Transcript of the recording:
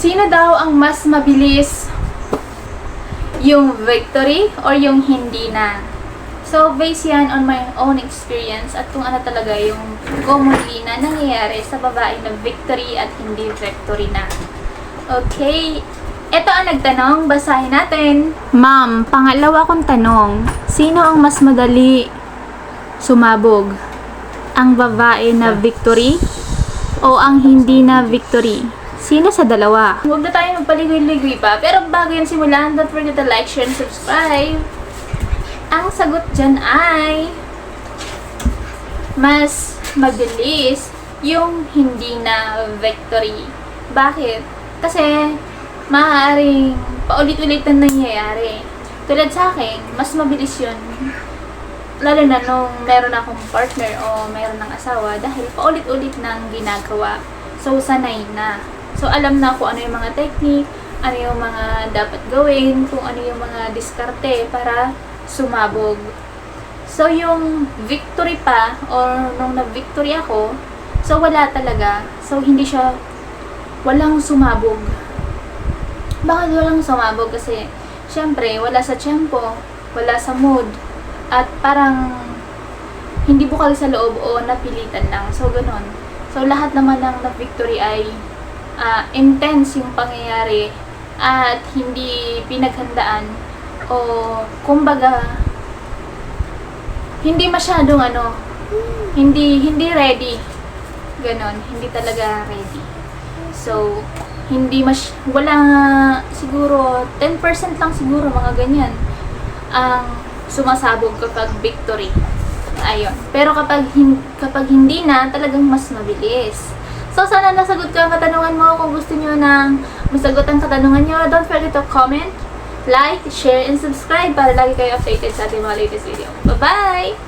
Sino daw ang mas mabilis, yung victory or yung hindi na? So, based yan on my own experience at kung ano talaga yung commonly na nangyayari sa babae na victory at hindi victory na. Okay, ito ang nagtanong, basahin natin. Ma'am, pangalawa kong tanong, sino ang mas madali sumabog? Ang babae na victory o ang hindi na victory? Sino sa dalawa? Huwag na tayo magpaligoy-ligoy pa. Pero bago yan simulan, don't forget to like, share, and subscribe. Ang sagot dyan ay mas mabilis yung hindi na victory. Bakit? Kasi maaaring paulit-ulit na nangyayari. Tulad sa akin, mas mabilis yun. Lalo na nung meron akong partner o meron ng asawa dahil paulit-ulit nang ginagawa. So, sanay na. So, alam na kung ano yung mga technique, ano yung mga dapat gawin, kung ano yung mga diskarte para sumabog. So, yung victory pa, or nung na-victory ako, so wala talaga. So, hindi siya, walang sumabog. Bakit walang sumabog? Kasi, syempre, wala sa tempo, wala sa mood, at parang hindi bukal sa loob o napilitan lang. So, ganun. So, lahat naman ng na-victory ay intense yung pangyayari at hindi pinaghandaan o kumbaga hindi masyadong hindi ready, ganon, hindi talaga ready. So wala siguro 10% lang siguro mga ganyan ang sumasabog kapag victory. Ayun. Pero kapag hindi na, talagang mas mabilis. So, sana nasagot ko ang katanungan mo. Kung gusto nyo nang masagot ang katanungan nyo, don't forget to comment, like, share, and subscribe para lagi kayo updated sa ating mga latest video. Bye-bye!